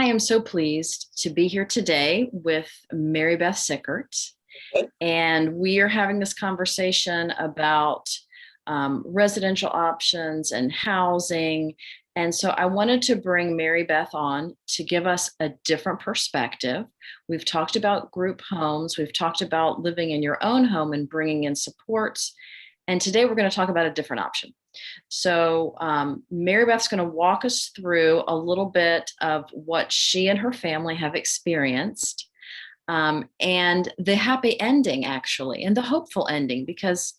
am so pleased to be here today with Mary Beth Sickert, and we are having this conversation about residential options and housing. And so I wanted to bring Mary Beth on to give us a different perspective. We've talked about group homes, we've talked about living in your own home and bringing in supports. And today we're going to talk about a different option. So Mary Beth's going to walk us through a little bit of what she and her family have experienced, and the happy ending, actually, and the hopeful ending, because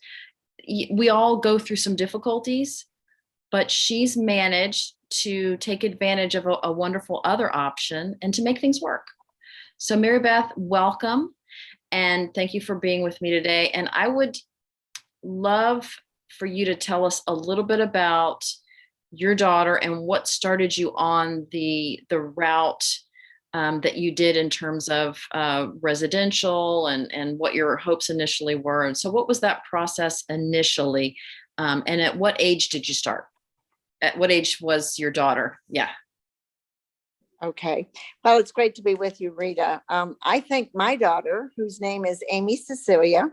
we all go through some difficulties, but she's managed to take advantage of a wonderful other option and to make things work. So Mary Beth, welcome, and thank you for being with me today. And I would love for you to tell us a little bit about your daughter and what started you on the route that you did in terms of residential and what your hopes initially were. And so what was that process initially? And at what age did you start? At what age was your daughter? Yeah. Okay. Well, it's great to be with you, Rita. I think my daughter, whose name is Amy Cecilia,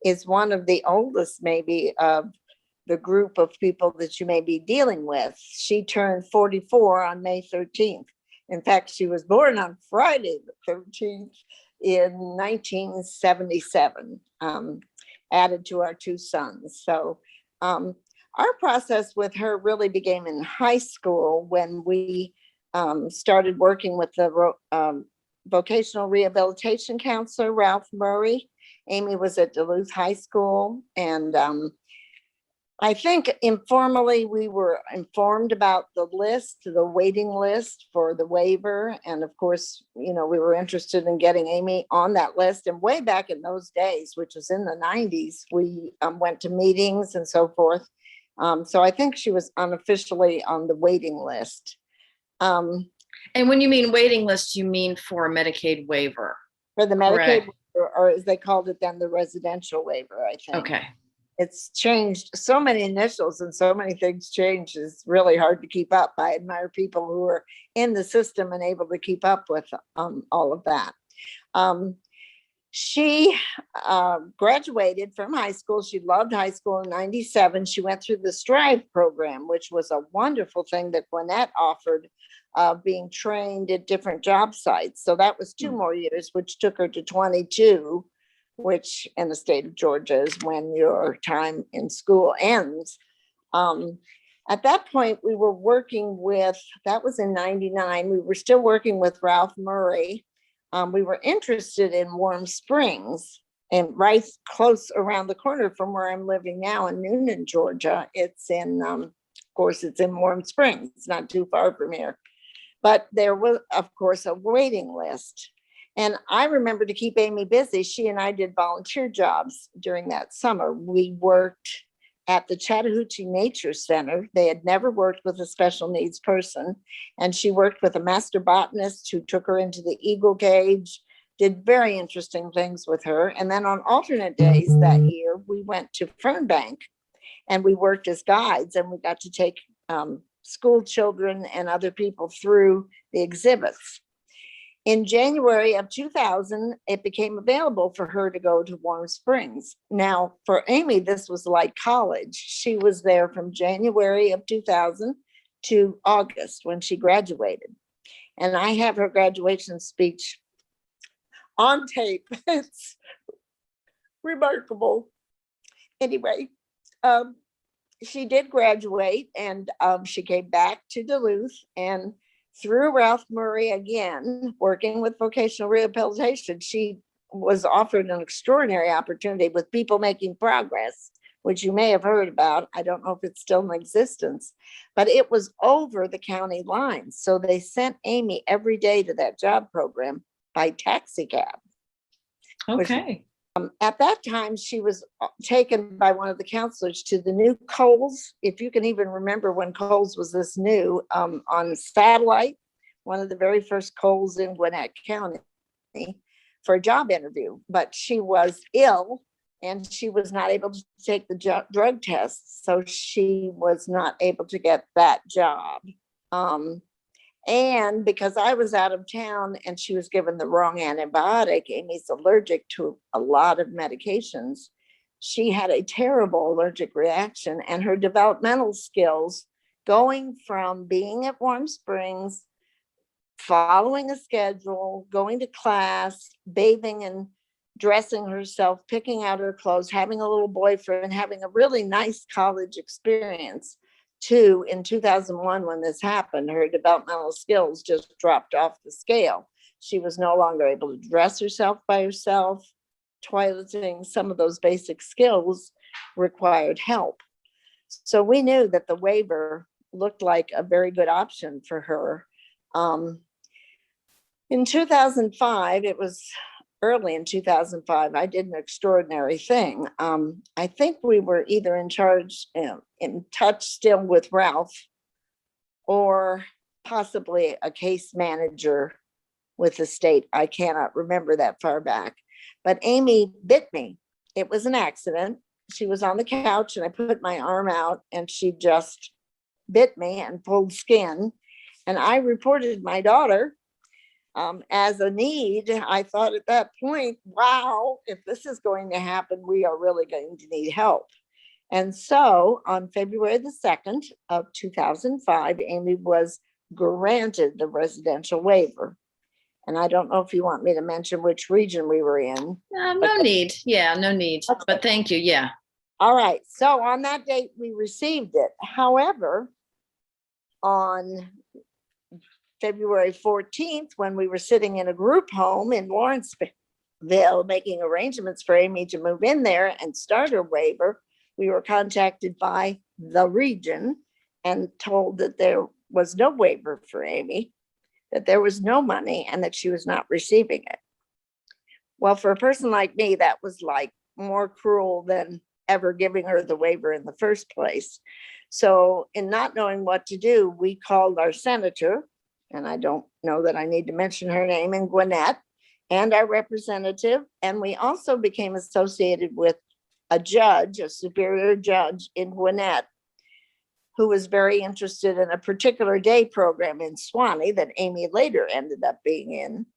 is one of the oldest maybe of the group of people that you may be dealing with. She turned 44 on May 13th. In fact, she was born on Friday the 13th in 1977, added to our two sons. So our process with her really began in high school when we started working with the vocational rehabilitation counselor, Ralph Murray. Amy was at Duluth High School, and I think informally we were informed about the list, the waiting list for the waiver. And of course, we were interested in getting Amy on that list. And way back in those days, which was in the 90s, we went to meetings and so forth. So I think she was unofficially on the waiting list. And when you mean waiting list, you mean for a Medicaid waiver? For the Medicaid waiver, or as they called it then, the residential waiver, I think. Okay. It's changed so many initials and so many things changed. It's really hard to keep up. I admire people who are in the system and able to keep up with all of that. She graduated from high school. She loved high school in 97. She went through the Strive program, which was a wonderful thing that Gwinnett offered, being trained at different job sites. So that was 2 more years, which took her to 22, which in the state of Georgia is when your time in school ends. At that point, we were working with, that was in 99, we were still working with Ralph Murray. We were interested in Warm Springs, and right close around the corner from where I'm living now in Noonan, Georgia. It's in, of course, it's in Warm Springs. It's not too far from here. But there was, of course, a waiting list. And I remember, to keep Amy busy, she and I did volunteer jobs during that summer. We worked at the Chattahoochee Nature Center. They had never worked with a special needs person. And she worked with a master botanist who took her into the eagle cage, did very interesting things with her. And then on alternate days that year, we went to Fernbank and we worked as guides, and we got to take school children and other people through the exhibits. In January of 2000, it became available for her to go to Warm Springs. Now, for Amy, this was like college. She was there from January of 2000 to August when she graduated. And I have her graduation speech on tape. It's remarkable. Anyway, she did graduate, and she came back to Duluth, and through Ralph Murray, again, working with vocational rehabilitation, she was offered an extraordinary opportunity with People Making Progress, which you may have heard about. I don't know if it's still in existence, but it was over the county lines. So they sent Amy every day to that job program by taxi cab. Okay. At that time, she was taken by one of the counselors to the new Kohl's, if you can even remember when Kohl's was this new, on Satellite, one of the very first Kohl's in Gwinnett County, for a job interview. But she was ill and she was not able to take the drug test, so she was not able to get that job. And because I was out of town and she was given the wrong antibiotic, Amy's allergic to a lot of medications. She had a terrible allergic reaction, and her developmental skills, going from being at Warm Springs, following a schedule, going to class, bathing and dressing herself, picking out her clothes, having a little boyfriend, having a really nice college experience, to in 2001, when this happened, her developmental skills just dropped off the scale. She was no longer able to dress herself by herself. Toileting, some of those basic skills required help. So we knew that the waiver looked like a very good option for her. In 2005, it was early in 2005, I did an extraordinary thing. I think we were either in charge, in touch still with Ralph, or possibly a case manager with the state. I cannot remember that far back. But Amy bit me. It was an accident. She was on the couch and I put my arm out and she just bit me and pulled skin. And I reported my daughter as a need. I thought at that point, wow, if this is going to happen, we are really going to need help. And so on February the 2nd of 2005, Amy was granted the residential waiver. And I don't know if you want me to mention which region we were in. No need. Yeah, no need. Okay. But thank you. Yeah. All right. So on that date, we received it. However, on February 14th, when we were sitting in a group home in Lawrenceville, making arrangements for Amy to move in there and start her waiver, we were contacted by the region and told that there was no waiver for Amy, that there was no money, and that she was not receiving it. Well, for a person like me, that was like more cruel than ever giving her the waiver in the first place. So in not knowing what to do, we called our senator, and I don't know that I need to mention her name, in Gwinnett, and our representative. And we also became associated with a judge, a superior judge in Gwinnett, who was very interested in a particular day program in Swanee that Amy later ended up being in.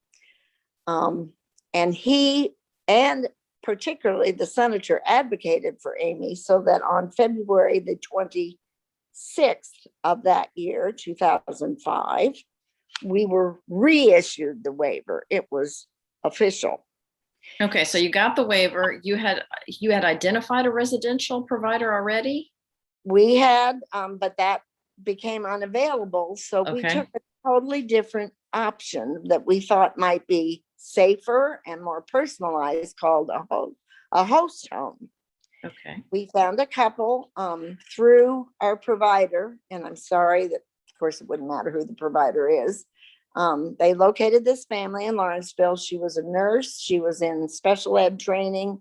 And he, and particularly the senator, advocated for Amy, so that on February the 26th of that year, 2005, we were reissued the waiver. It was official. Okay, so you got the waiver. You had identified a residential provider already? We had, but that became unavailable. So we took a totally different option that we thought might be safer and more personalized, called a host home. Okay. We found a couple through our provider, and I'm sorry that, of course, it wouldn't matter who the provider is. They located this family in Lawrenceville. She was a nurse. She was in special ed training.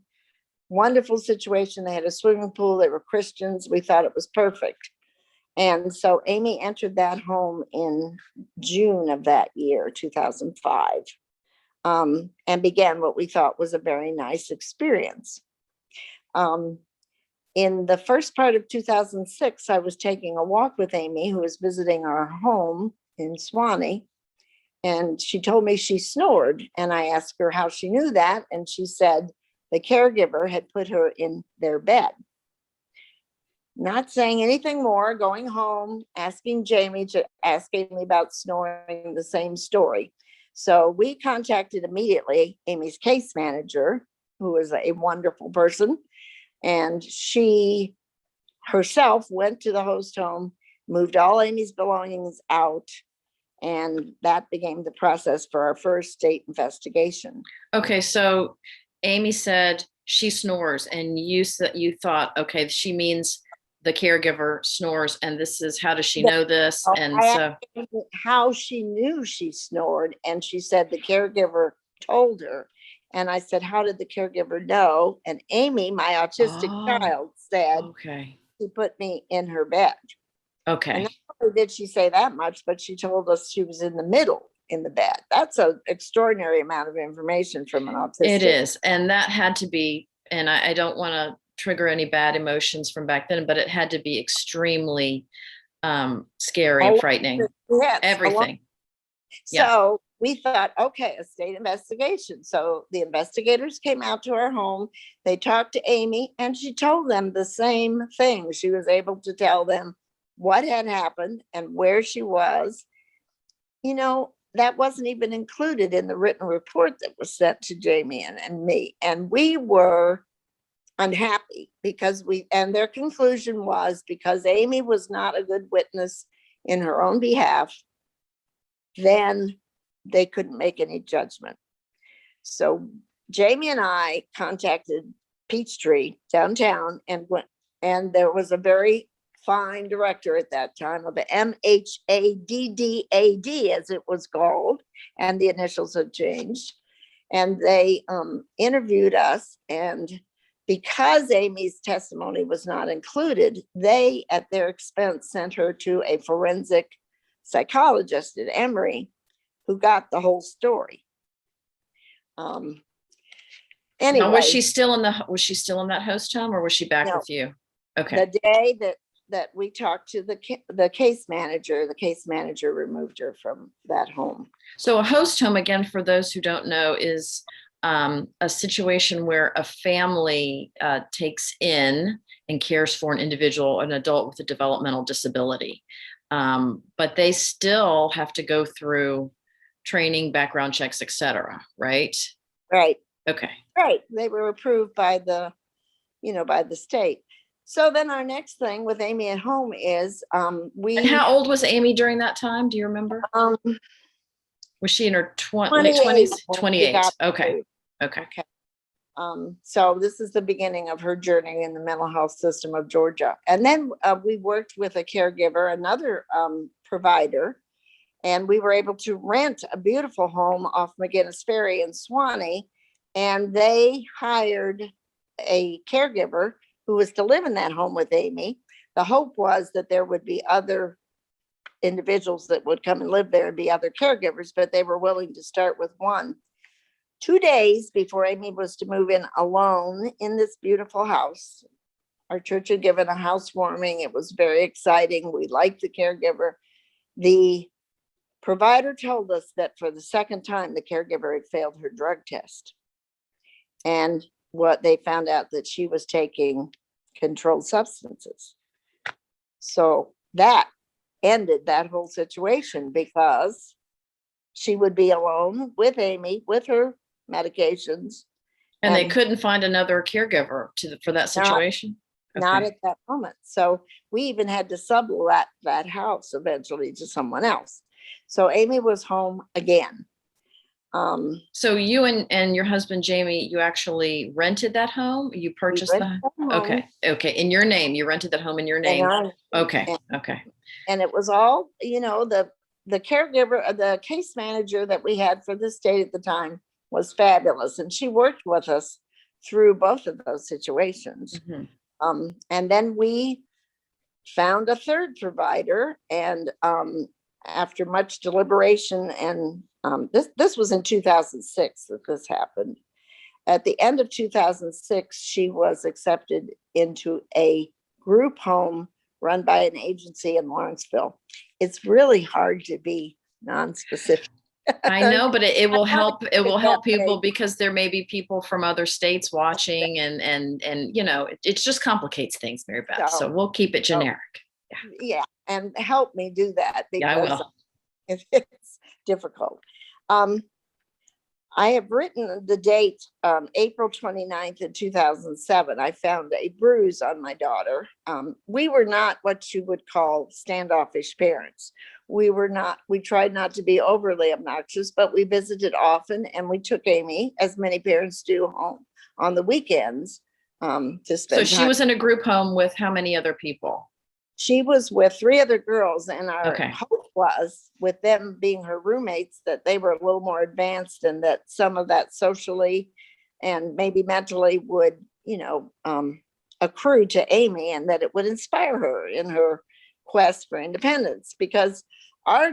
Wonderful situation. They had a swimming pool. They were Christians. We thought it was perfect. And so Amy entered that home in June of that year, 2005, and began what we thought was a very nice experience. In the first part of 2006, I was taking a walk with Amy, who was visiting our home in Swanee, and she told me she snored. And I asked her how she knew that, and she said the caregiver had put her in their bed. Not saying anything more, going home, asking Jamie to ask Amy about snoring, the same story. So we contacted immediately Amy's case manager, who was a wonderful person. And she herself went to the host home, moved all Amy's belongings out, and that became the process for our first state investigation. Okay, so Amy said she snores, and you thought, okay, she means the caregiver snores, and this is, how does she know this? And so how she knew she snored, and she said the caregiver told her. And I said, how did the caregiver know? And Amy, my autistic child, said, she put me in her bed. Okay. And not only did she say that much, but she told us she was in the middle in the bed. That's an extraordinary amount of information from an autistic. It is. And that had to be, and I don't want to trigger any bad emotions from back then, but it had to be extremely scary and frightening. Yes, everything. Yeah. So we thought, okay, a state investigation. So the investigators came out to our home. They talked to Amy, and she told them the same thing. She was able to tell them what had happened and where she was. That wasn't even included in the written report that was sent to Jamie and me. And we were unhappy because and their conclusion was because Amy was not a good witness in her own behalf, then they couldn't make any judgment. So Jamie and I contacted Peachtree downtown and there was a very fine director at that time of the MHADDAD, as it was called, and the initials had changed. And they interviewed us, and because Amy's testimony was not included, they, at their expense, sent her to a forensic psychologist at Emory who got the whole story. Anyway, now, was she still in that host home, or was she back with you? Okay. The day that we talked to the case manager removed her from that home. So a host home, again, for those who don't know, is a situation where a family takes in and cares for an adult with a developmental disability. But they still have to go through training, background checks, etc. Right? Right. Okay. Right. They were approved by the state. So then our next thing with Amy at home is And how old was Amy during that time? Do you remember? Was she in her late 20s? 28. Okay. So this is the beginning of her journey in the mental health system of Georgia. And then we worked with a caregiver, another provider, and we were able to rent a beautiful home off McGinnis Ferry in Swanee. And they hired a caregiver who was to live in that home with Amy. The hope was that there would be other individuals that would come and live there and be other caregivers, but they were willing to start with one. 2 days before Amy was to move in alone in this beautiful house, our church had given a housewarming. It was very exciting. We liked the caregiver. The provider told us that for the second time, the caregiver had failed her drug test. And what they found out that she was taking controlled substances. So that ended that whole situation because she would be alone with Amy with her medications. And they couldn't find another caregiver for that situation? Not at that moment. So we even had to sublet that house eventually to someone else. So Amy was home again. So you and your husband, Jamie, you actually rented that home? You purchased the home? Okay. In your name, you rented that home in your name. Okay. And it was all, the caregiver, the case manager that we had for the state at the time was fabulous. And she worked with us through both of those situations. Mm-hmm. And then we found a third provider, and after much deliberation, and this was in 2006 that this happened. At the end of 2006, she was accepted into a group home run by an agency in Lawrenceville. It's really hard to be non-specific. I know, but it will help. It will help people because there may be people from other states watching, and it just complicates things, Mary Beth. So we'll keep it generic. Yeah, and help me do that because I will. It's difficult. I have written the date, April 29th in 2007. I found a bruise on my daughter. We were not what you would call standoffish parents. We tried not to be overly obnoxious, but we visited often, and we took Amy, as many parents do, home on the weekends to spend time. So she was in a group home with how many other people? She was with 3 other girls, and our hope was, with them being her roommates, that they were a little more advanced and that some of that socially and maybe mentally would, accrue to Amy, and that it would inspire her in her quest for independence. Because our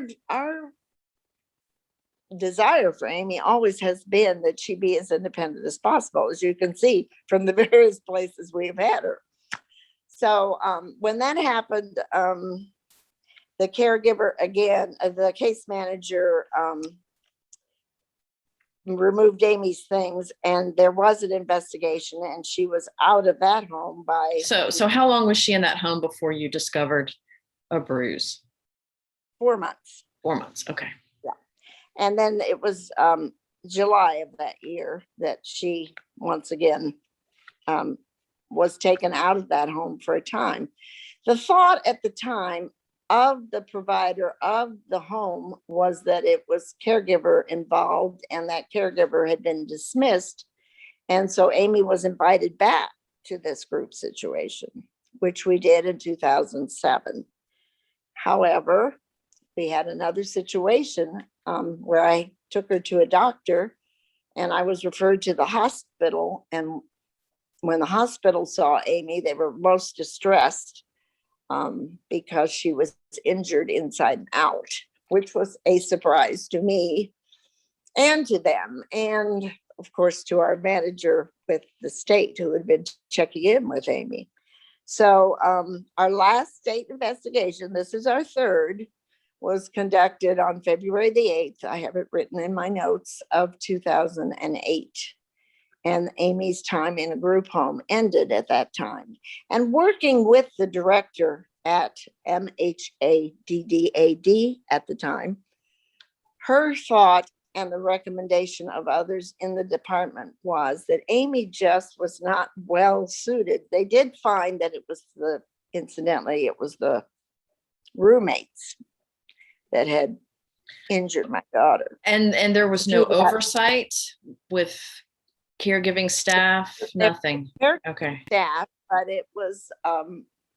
desire for Amy always has been that she be as independent as possible, as you can see from the various places we've had her. So when that happened, the caregiver, again, the case manager removed Amy's things, and there was an investigation, and she was out of that home by So how long was she in that home before you discovered a bruise? 4 months. 4 months. Okay. Yeah. And then it was July of that year that she once again was taken out of that home for a time. The thought at the time of the provider of the home was that it was caregiver involved, and that caregiver had been dismissed. And so Amy was invited back to this group situation, which we did in 2007. However, we had another situation where I took her to a doctor, and I was referred to the hospital. And when the hospital saw Amy, they were most distressed because she was injured inside and out, which was a surprise to me and to them. And of course, to our manager with the state, who had been checking in with Amy. So our last state investigation, this is our third, was conducted on February the 8th. I have it written in my notes, of 2008. And Amy's time in a group home ended at that time. And working with the director at MHADDAD at the time, her thought and the recommendation of others in the department was that Amy just was not well suited. They did find that it was incidentally, it was the roommates that had injured my daughter. And there was no oversight with caregiving staff, nothing. Okay. Staff, but it was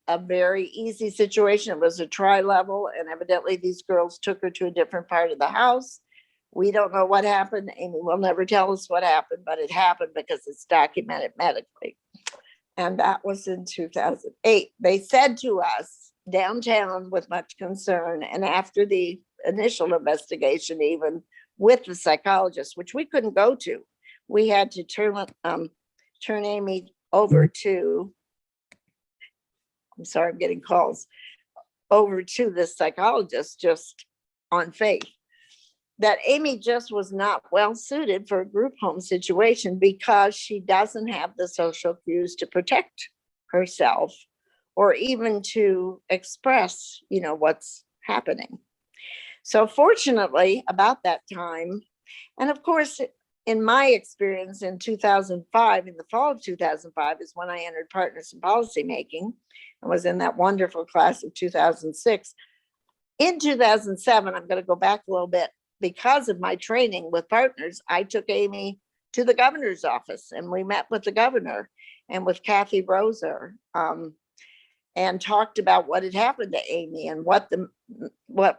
a very easy situation. It was a tri-level, and evidently these girls took her to a different part of the house. We don't know what happened. Amy will never tell us what happened, but it happened because it's documented medically. And that was in 2008. They said to us downtown with much concern, and after the initial investigation, even with the psychologist, which we couldn't go to, we had to turn Amy over to, I'm sorry, I'm getting calls, over to the psychologist just on faith, that Amy just was not well suited for a group home situation because she doesn't have the social cues to protect herself or even to express, what's happening. So fortunately, about that time, and of course, in my experience in 2005, in the fall of 2005, is when I entered Partners in Policymaking and was in that wonderful class of 2006. In 2007, I'm going to go back a little bit. Because of my training with Partners, I took Amy to the governor's office, and we met with the governor and with Kathy Roser and talked about what had happened to Amy and what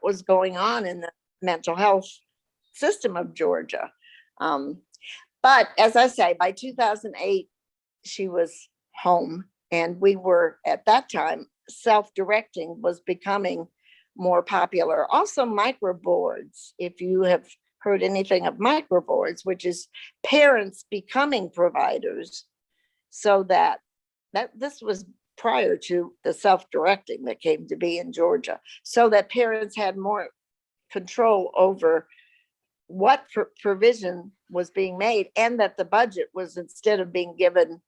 was going on in the mental health system of Georgia. But as I say, by 2008, she was home, and we were at that time, self-directing was becoming more popular. Also microboards, if you have heard anything of microboards, which is parents becoming providers, so that this was prior to the self-directing that came to be in Georgia, so that parents had more control over what provision was being made, and that the budget was, instead of being given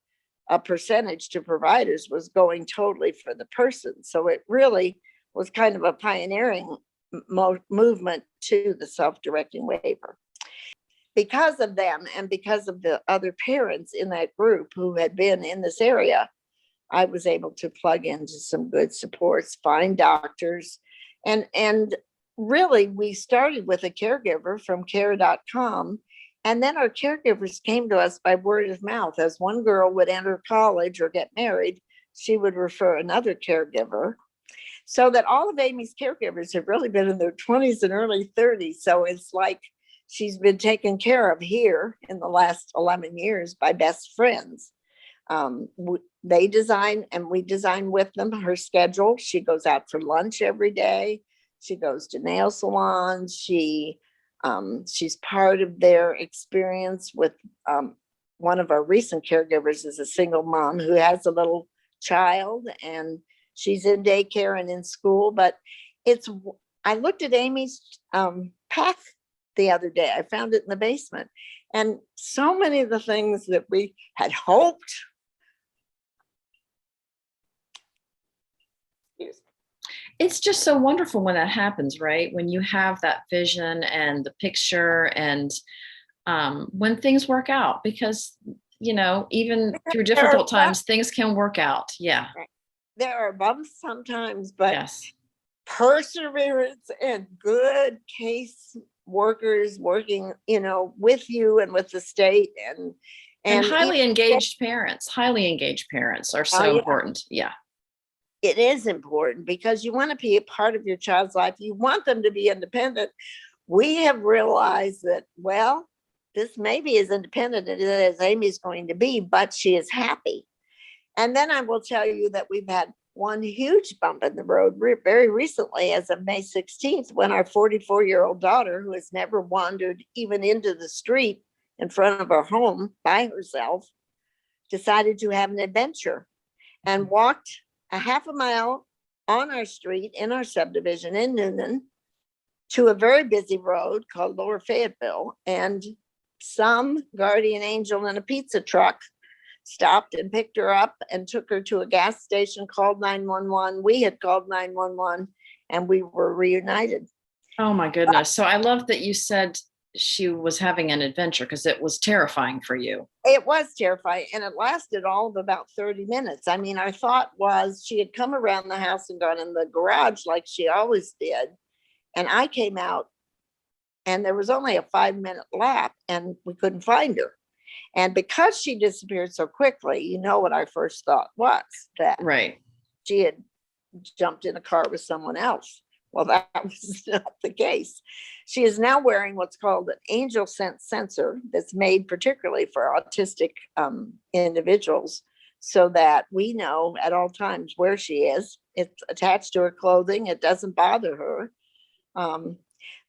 a percentage to providers, was going totally for the person. So it really was kind of a pioneering movement to the self-directing waiver. Because of them and because of the other parents in that group who had been in this area, I was able to plug into some good supports, find doctors, and really we started with a caregiver from care.com, and then our caregivers came to us by word of mouth. As one girl would enter college or get married, she would refer another caregiver. So that all of Amy's caregivers have really been in their 20s and early 30s. So it's like she's been taken care of here in the last 11 years by best friends. They design and we design with them her schedule. She goes out for lunch every day. She goes to nail salons. She's part of their experience with one of our recent caregivers is a single mom who has a little child, and she's in daycare and in school, but it's, I looked at Amy's path the other day. I found it in the basement. And so many of the things that we had hoped. It's just so wonderful when that happens, right? When you have that vision and the picture, and when things work out, because, even through difficult times, things can work out. Yeah. There are bumps sometimes, but Yes. perseverance and good case workers working, with you and with the state, And highly engaged parents are so yeah, important. Yeah. it is important because you want to be a part of your child's life. You want them to be independent. We have realized that, well, this may be as independent as Amy's going to be, but she is happy. And then I will tell you that we've had one huge bump in the road very recently, as of May 16th, when our 44-year-old daughter, who has never wandered even into the street in front of our home by herself, decided to have an adventure and walked a half a mile on our street in our subdivision in Noonan to a very busy road called Lower Fayetteville. And some guardian angel in a pizza truck stopped and picked her up and took her to a gas station, called 911. We had called 911 and we were reunited. Oh my goodness. So I love that you said she was having an adventure, because it was terrifying for you. It was terrifying, and it lasted all of about 30 minutes. I mean, our thought was she had come around the house and gone in the garage like she always did. And I came out and there was only a 5-minute lap and we couldn't find her. And because she disappeared so quickly, what our first thought was, that Right. she had jumped in a car with someone else. Well, that was not the case. She is now wearing what's called an angel scent sensor that's made particularly for autistic individuals, so that we know at all times where she is. It's attached to her clothing. It doesn't bother her.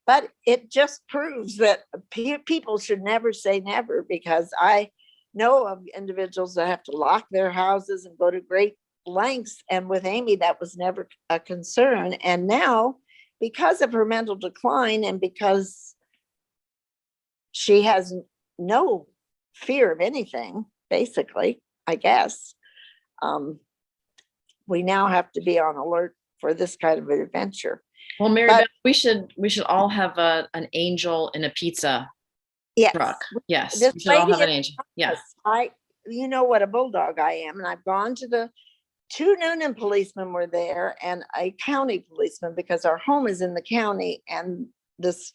But it just proves that people should never say never, because I know of individuals that have to lock their houses and go to great lengths. And with Amy, that was never a concern. And now, because of her mental decline and because she has no fear of anything, basically, I guess, we now have to be on alert for this kind of an adventure. Well, Mary Beth, we should all have an angel in a pizza truck. Yes, we should all have an angel. Yeah. You know what a bulldog I am, and I've gone to the 2 Noonan policemen were there and a county policeman, because our home is in the county and this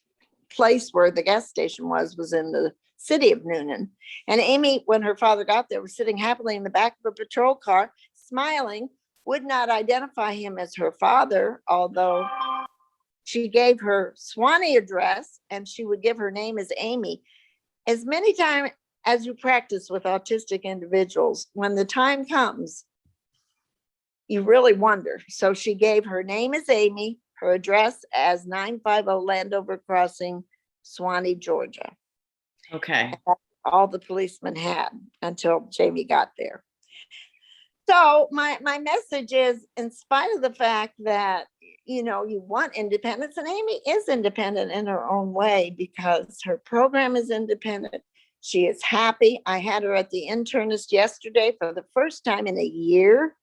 place where the gas station was in the city of Noonan. And Amy, when her father got there, was sitting happily in the back of a patrol car, smiling, would not identify him as her father, although she gave her Swanee address and she would give her name as Amy. As many times as you practice with autistic individuals, when the time comes, you really wonder. So she gave her name as Amy, her address as 950 Landover Crossing, Swanee, Georgia. Okay. All the policemen had until Jamie got there. So my message is, in spite of the fact that, you want independence, and Amy is independent in her own way because her program is independent. She is happy. I had her at the internist yesterday for the first time in a year.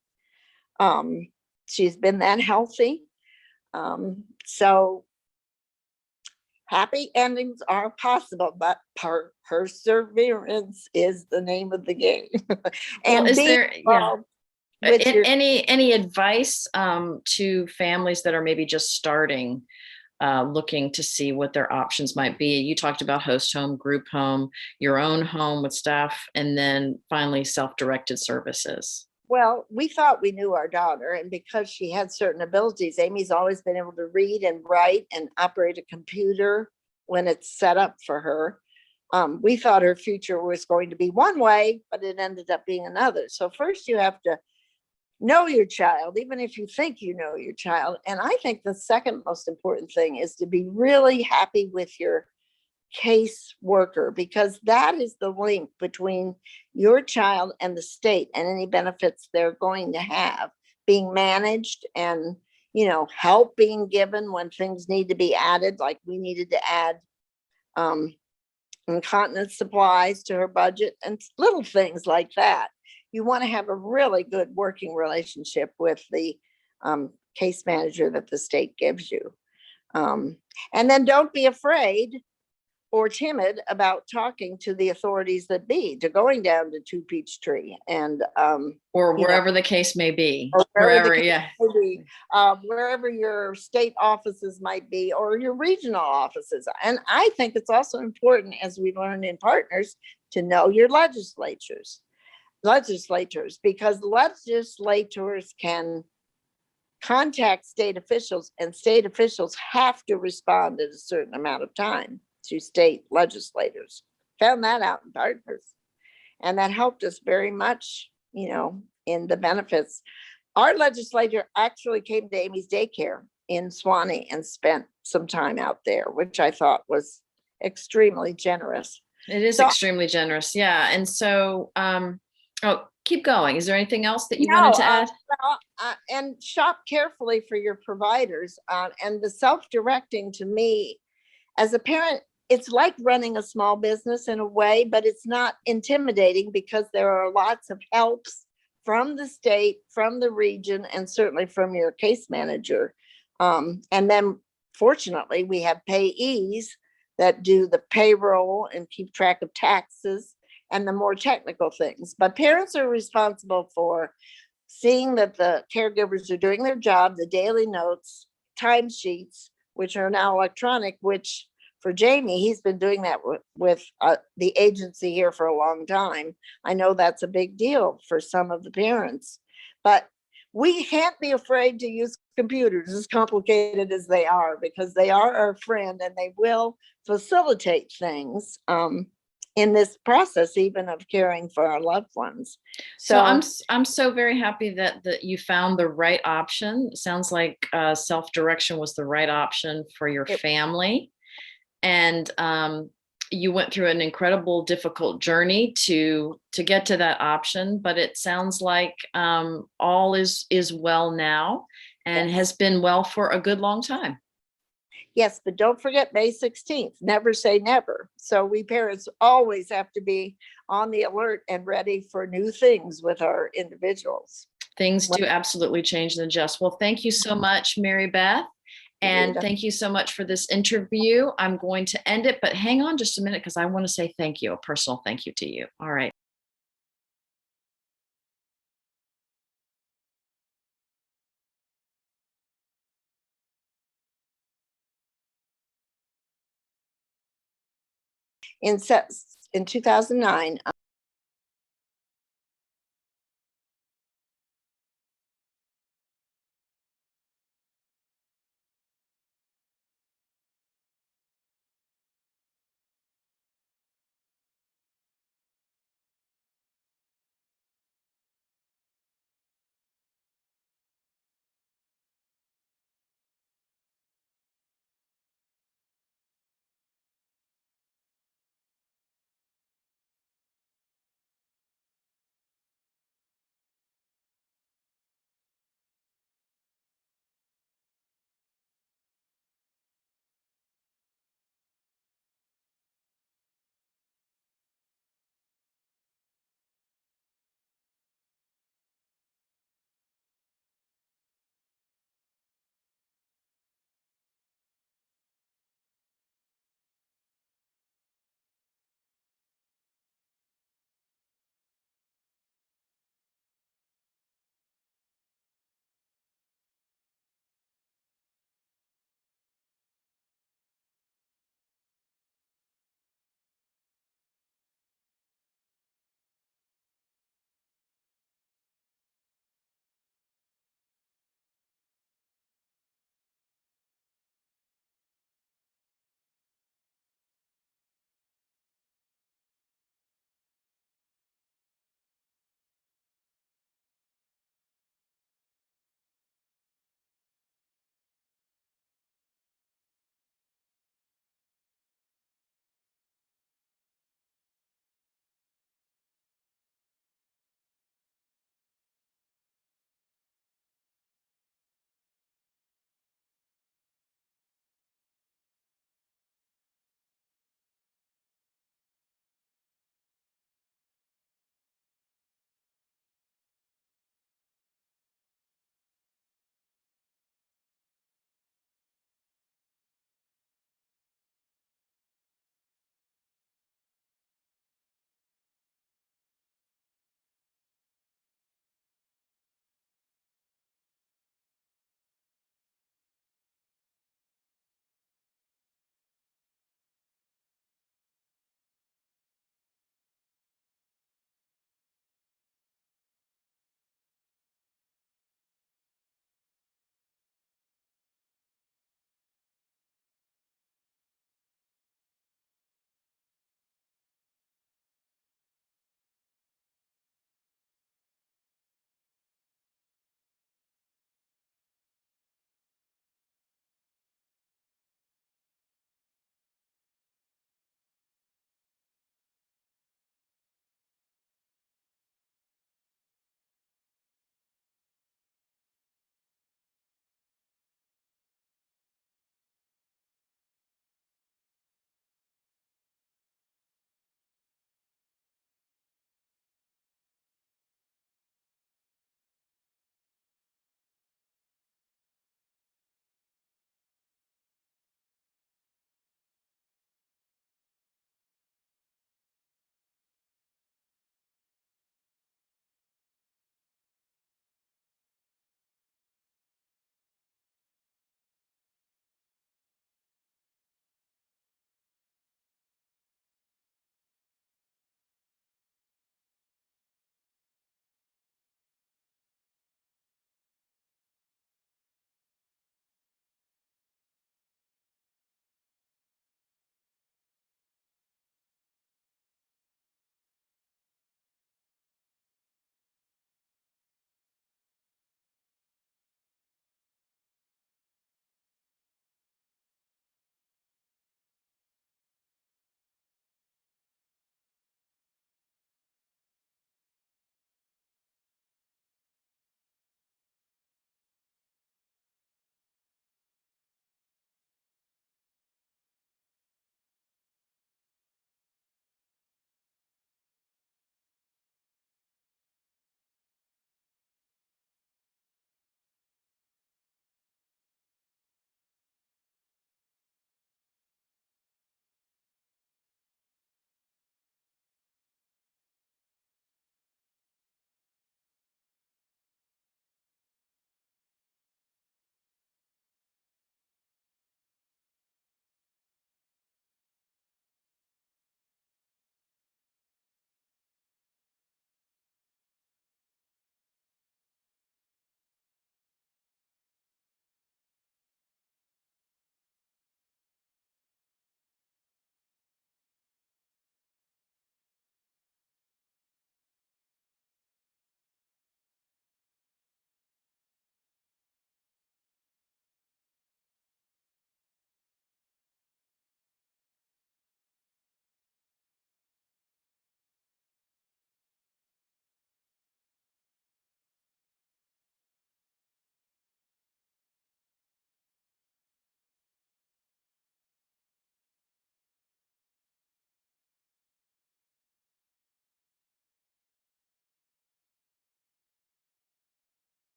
She's been that healthy. So happy endings are possible, but perseverance is the name of the game. And is there any advice to families that are maybe just starting, looking to see what their options might be? You talked about host home, group home, your own home with staff, and then finally self-directed services. Well, we thought we knew our daughter, and because she had certain abilities, Amy's always been able to read and write and operate a computer when it's set up for her. We thought her future was going to be one way, but it ended up being another. So first you have to know your child, even if you think you know your child. And I think the second most important thing is to be really happy with your case worker, because that is the link between your child and the state and any benefits they're going to have being managed. And help being given when things need to be added, like we needed to add incontinence supplies to her budget and little things like that. You want to have a really good working relationship with the case manager that the state gives you. And then don't be afraid or timid about talking to the authorities that be, to going down to Two Peach Tree and or wherever the case may be, wherever, yeah, be, wherever your state offices might be or your regional offices. And I think it's also important, as we learn in partners, to know your legislators, because legislators can contact state officials, and state officials have to respond in a certain amount of time to state legislators. Found that out in partners. And that helped us very much, in the benefits. Our legislator actually came to Amy's daycare in Swanee and spent some time out there, which I thought was extremely generous. It is extremely generous. Yeah. And so, keep going. Is there anything else that you wanted to add? And shop carefully for your providers. And the self-directing, to me, as a parent, it's like running a small business in a way, but it's not intimidating because there are lots of helps from the state, from the region, and certainly from your case manager. And then fortunately, we have payees that do the payroll and keep track of taxes and the more technical things. But parents are responsible for seeing that the caregivers are doing their job, the daily notes, timesheets, which are now electronic, which for Jamie, he's been doing that with the agency here for a long time. I know that's a big deal for some of the parents, but we can't be afraid to use computers, as complicated as they are, because they are our friend and they will facilitate things in this process, even of caring for our loved ones. So I'm so very happy that you found the right option. It sounds like self-direction was the right option for your family. And you went through an incredible, difficult journey to get to that option, but it sounds like all is well now and has been well for a good long time. Yes, but don't forget May 16th. Never say never. So we parents always have to be on the alert and ready for new things with our individuals. Things do absolutely change and adjust. Well, thank you so much, Mary Beth. And thank you so much for this interview. I'm going to end it, but hang on just a minute because I want to say thank you, a personal thank you to you. All right. In 2009,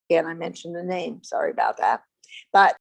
Again, I mentioned the name, sorry about that. But